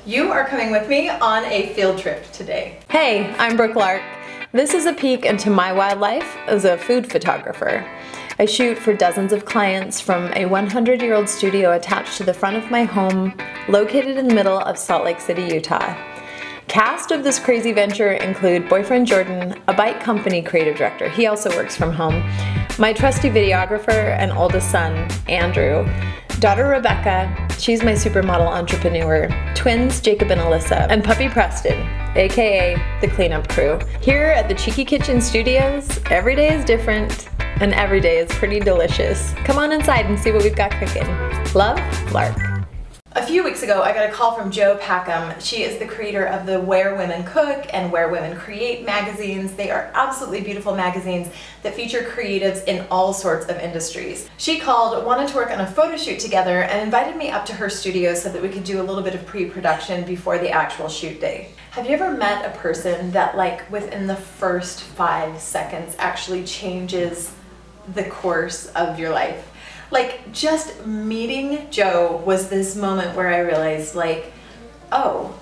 You are coming with me on a field trip today. Hey, I'm Brooke Lark. This is a peek into my wildlife as a food photographer. I shoot for dozens of clients from a 100-year-old studio attached to the front of my home, located in the middle of Salt Lake City, Utah. Cast of this crazy venture include boyfriend Jordan, a bike company creative director, he also works from home, my trusty videographer and oldest son, Andrew, daughter Rebecca, she's my supermodel entrepreneur, twins Jacob and Alyssa, and puppy Preston, aka the cleanup crew. Here at the Cheeky Kitchen Studios, every day is different and every day is pretty delicious. Come on inside and see what we've got cooking. Love, Lark. A few weeks ago, I got a call from Jo Packham. She is the creator of the Where Women Cook and Where Women Create magazines. They are absolutely beautiful magazines that feature creatives in all sorts of industries. She called, wanted to work on a photo shoot together, and invited me up to her studio so that we could do a little bit of pre-production before the actual shoot day. Have you ever met a person that, like, within the first 5 seconds actually changes the course of your life? Like, just meeting Jo was this moment where I realized, like, oh,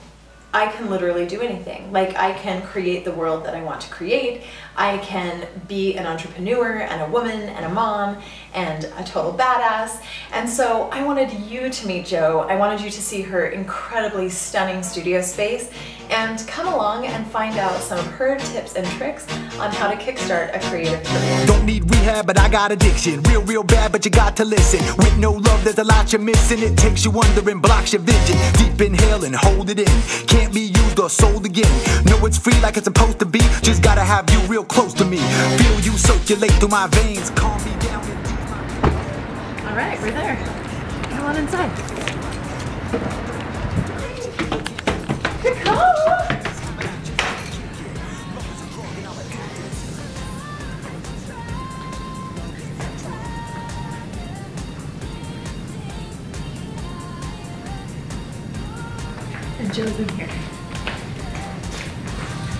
I can literally do anything. Like, I can create the world that I want to create. I can be an entrepreneur and a woman and a mom and a total badass. And so I wanted you to meet Jo. I wanted you to see her incredibly stunning studio space and come along and find out some of her tips and tricks on how to kickstart a creative career. Don't need rehab, but I got addiction. Real bad, but you got to listen. With no love, there's a lot you're missing. It takes you under and blocks your vision. Deep inhale and hold it in. Can't be used or sold again. Know it's free like it's supposed to be. Just gotta have you real close to me. Feel you circulate through my veins. Calm me down. All right, we're there. Come on inside. Come. And Jo's in here.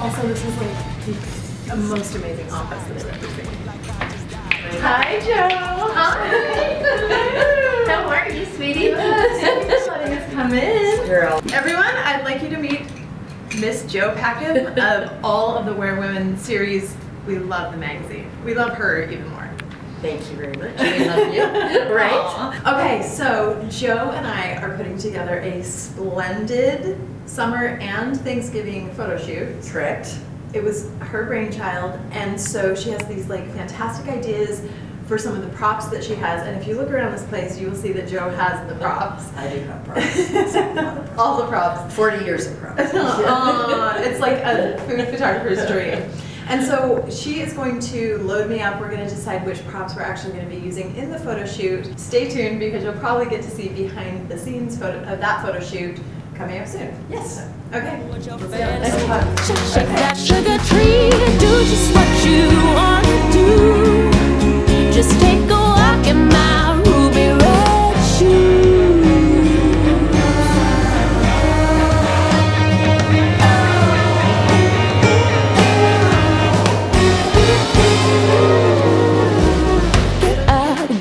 Also, this is like the most amazing office that I've ever seen. Hi, Jo. Hi. How are you, sweetie? Letting us come in. Girl. Everyone, I'd like you to meet Miss Jo Packham of all of the Where Women series. We love the magazine. We love her even more. Thank you very much. We love you. Right? Aww. Okay, so Jo and I are putting together a splendid summer and Thanksgiving photo shoot. Correct. It was her brainchild, and so she has these like fantastic ideas for some of the props that she has, and if you look around this place you will see that Jo has the props. I do have props. All the props. 40 years of props. It's like a food photographer's dream. And so she is going to load me up. We're going to decide which props we're actually going to be using in the photo shoot. Stay tuned because you'll probably get to see behind the scenes photo of that photo shoot coming up soon. Yes. Okay. Let's go. Shake that sugar tree, do just what you want to do. Just take a walk in my ruby red shoes.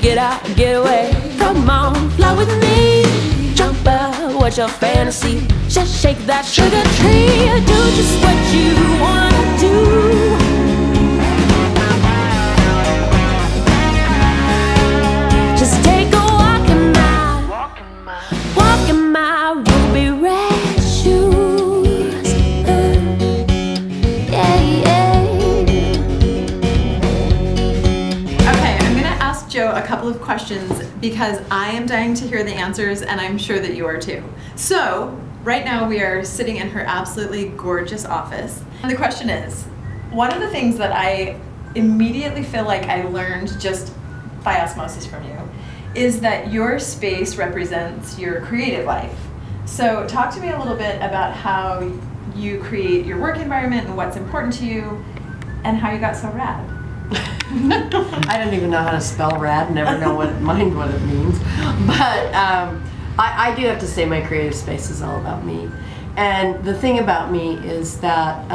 Get out, get away. Come on, fly with me. Jump out, what's your fantasy? Just shake that sugar tree. Do just what you wanna do. Just take a walk in my ruby red shoes. Yeah, yeah. Okay, I'm gonna ask Jo a couple of questions because I am dying to hear the answers and I'm sure that you are too. So, right now we are sitting in her absolutely gorgeous office. And the question is, one of the things that I immediately feel like I learned just by osmosis from you is that your space represents your creative life. So talk to me a little bit about how you create your work environment and what's important to you and how you got so rad. I don't even know how to spell rad, never know what it means. But I do have to say my creative space is all about me. And the thing about me is that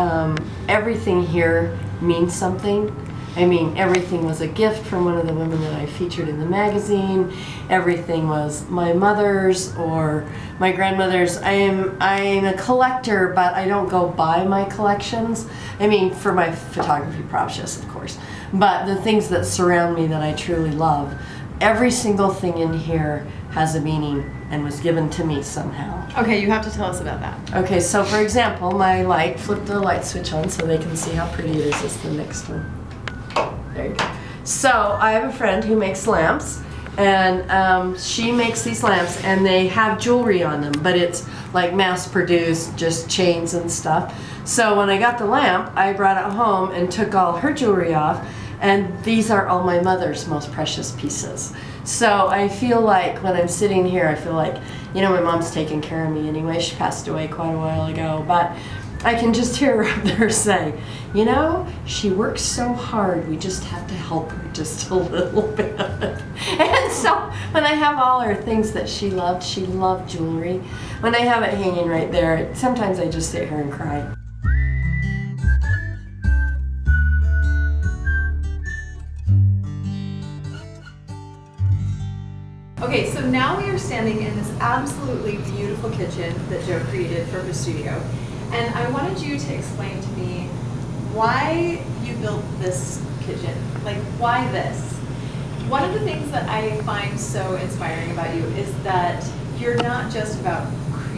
everything here means something. I mean, everything was a gift from one of the women that I featured in the magazine. Everything was my mother's or my grandmother's. I'm a collector, but I don't go buy my collections. I mean, for my photography props, yes, of course. But the things that surround me that I truly love, every single thing in here has a meaning and was given to me somehow. Okay, you have to tell us about that. Okay, so for example, my light, flip the light switch on so they can see how pretty it is. It's the next one. There you go. So I have a friend who makes lamps, and she makes these lamps, and they have jewelry on them, but it's like mass produced, just chains and stuff. So when I got the lamp, I brought it home and took all her jewelry off, and these are all my mother's most precious pieces. So I feel like when I'm sitting here, I feel like, you know, my mom's taking care of me anyway. She passed away quite a while ago, but I can just hear her up there say, you know, she works so hard, we just have to help her just a little bit. And so when I have all her things that she loved jewelry. When I have it hanging right there, sometimes I just sit here and cry. Okay, so now we are standing in this absolutely beautiful kitchen that Joe created for her studio. And I wanted you to explain to me why you built this kitchen. Like, why this? One of the things that I find so inspiring about you is that you're not just about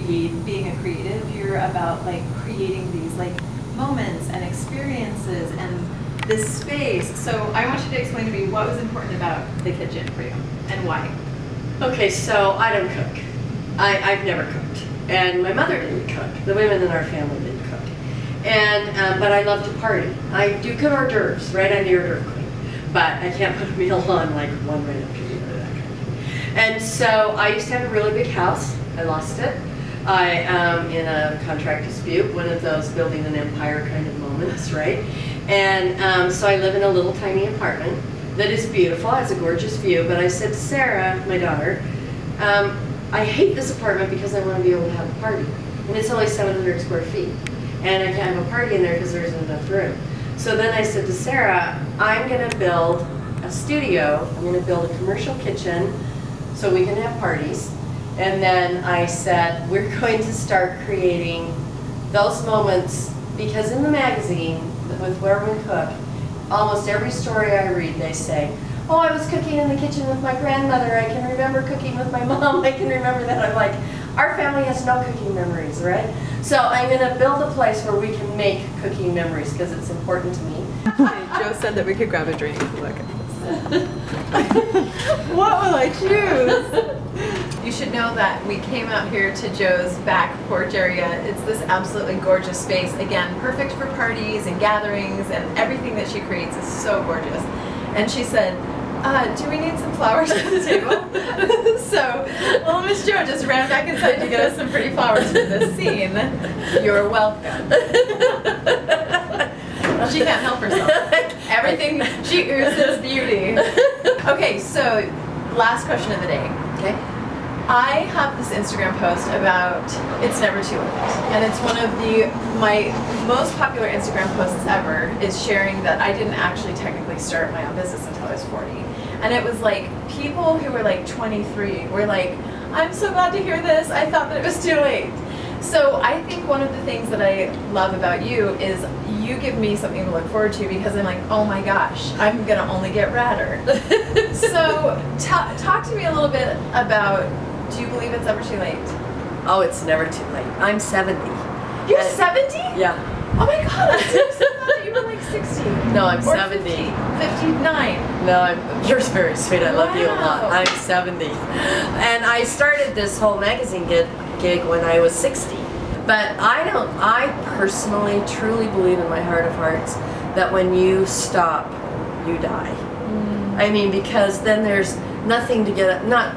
being a creative, you're about like creating these like moments and experiences and this space. So I want you to explain to me what was important about the kitchen for you and why. Okay, so I don't cook. I've never cooked. And my mother didn't cook. The women in our family didn't cook. And, but I love to party. I do good hors d'oeuvres, right? I'm the hors d'oeuvre queen. But I can't put a meal on like one right after the other, that kind of thing. And so I used to have a really big house. I lost it. In a contract dispute, one of those building an empire kind of moments, right? And so I live in a little tiny apartment that is beautiful, has a gorgeous view, but I said to Sarah, my daughter, I hate this apartment because I want to be able to have a party. And it's only 700 square feet. And I can't have a party in there because there isn't enough room. So then I said to Sarah, I'm going to build a studio. I'm going to build a commercial kitchen so we can have parties. And then I said, we're going to start creating those moments, because in the magazine, with Where Women Cook, almost every story I read, they say, oh, I was cooking in the kitchen with my grandmother. I can remember cooking with my mom. I can remember that. I'm like, our family has no cooking memories, right? So I'm going to build a place where we can make cooking memories because it's important to me. Joe said that we could grab a drink. Look at this. What will I choose? You should know that we came out here to Joe's back porch area. It's this absolutely gorgeous space. Again, perfect for parties and gatherings, and everything that she creates is so gorgeous. And she said, do we need some flowers at the table? So, well, Miss Jo just ran back inside to get us some pretty flowers for this scene. You're welcome. Well, she can't help herself. Everything, she oozes beauty. Okay, so last question of the day. Okay. I have this Instagram post about it's never too late, and it's one of my most popular Instagram posts ever is sharing that I didn't actually technically start my own business until I was 40. And it was like people who were like 23 were like, I'm so glad to hear this, I thought that it was too late. So I think one of the things that I love about you is you give me something to look forward to, because I'm like, oh my gosh, I'm gonna only get radder. So talk to me a little bit about, do you believe it's ever too late? Oh, it's never too late. I'm 70. You're 70? Yeah. Oh my god, I'm so glad that you were like 60. No, I'm or 70. 50, 59. No, you're very sweet. I love you a lot. Wow. I'm 70. And I started this whole magazine gig when I was 60. But I personally truly believe in my heart of hearts that when you stop, you die. I mean, because then there's nothing to get, not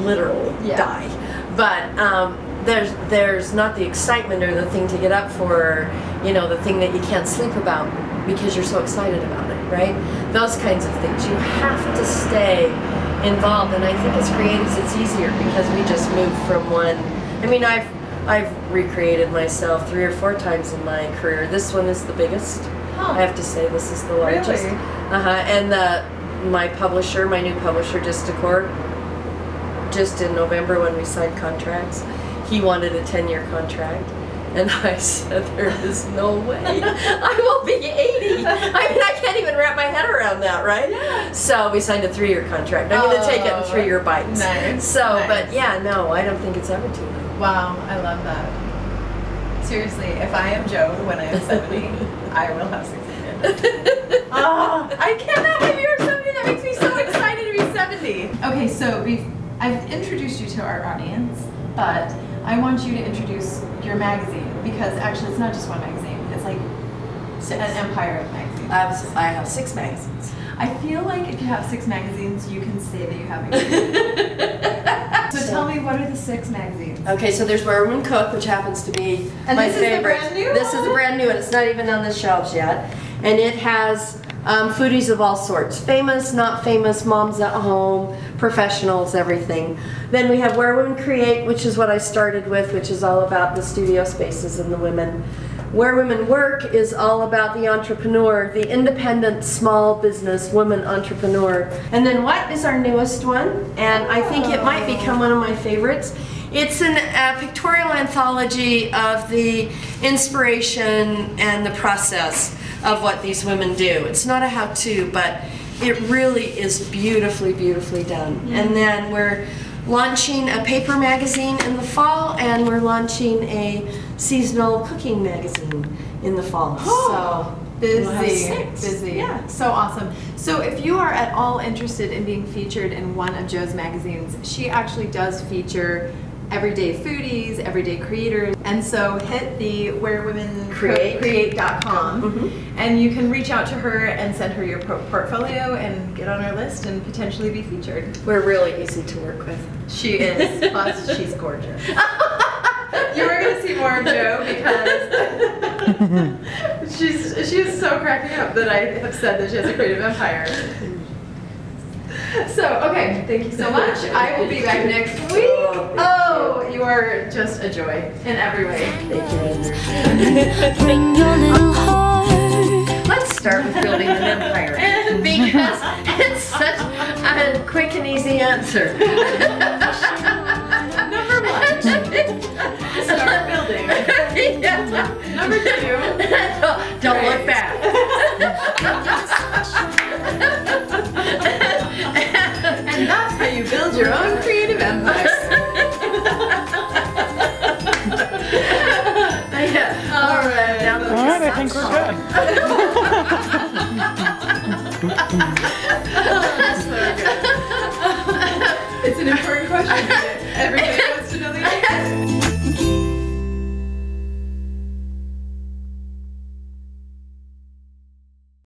literal die, but there's not the excitement or the thing to get up for, you know, the thing that you can't sleep about because you're so excited about it, right? Those kinds of things. You have to stay involved, and I think as creatives it's easier because we just move from one. I mean, I've recreated myself 3 or 4 times in my career. This one is the biggest. I have to say, this is the largest. Really? And my publisher, my new publisher, just in November when we signed contracts, he wanted a 10-year contract. And I said, there is no way. I will be 80. I mean, I can't even wrap my head around that, right? So we signed a 3-year contract. I'm going to take it in 3-year bites. Nice. So, nice. But yeah, no, I don't think it's ever too late. Wow, I love that. Seriously, if I am Joe when I am 70, I will have succeeded. Oh, I cannot believe you're 70. That makes me so excited to be 70. Okay, so I've introduced you to our audience, but I want you to introduce your magazine, because actually it's not just one magazine, it's like an empire of magazines. I have 6 magazines. I feel like if you have 6 magazines, you can say that you have magazines. So tell me, what are the 6 magazines? Okay, so there's Where Women Cook, which happens to be And my this is the favorite. brand new This is one? the brand new one. It's not even on the shelves yet. And it has foodies of all sorts. Famous, not famous, moms at home, professionals, everything. Then we have Where Women Create, which is what I started with, which is all about the studio spaces and the women. Where Women Work is all about the entrepreneur, the independent small business woman entrepreneur. And then what is our newest one? And I think it might become one of my favorites. It's a pictorial anthology of the inspiration and the process of what these women do. It's not a how-to, but it really is beautifully, beautifully done. Mm-hmm. And then we're launching a paper magazine in the fall, and we're launching a seasonal cooking magazine in the fall. So busy, we'll have 6. busy. Yeah. So awesome. So if you are at all interested in being featured in one of Joe's magazines, she actually does feature everyday foodies, everyday creators, and so hit the wherewomencreate.com and you can reach out to her and send her your portfolio and get on our list and potentially be featured. We're really easy to work with. She is, plus she's gorgeous. You are going to see more of Joe because she's so cracking up that I have said that she has a creative empire. So, okay, thank you so much. I will be back next week. Oh, you are just a joy in every way. Thank you. Bring your little heart. Let's start with building an empire because it's such a quick and easy answer. Number 1, start building. Yeah. Number 2, don't look back. And that's how you build your own creative empire. Yeah. All right. All right, I think we're good.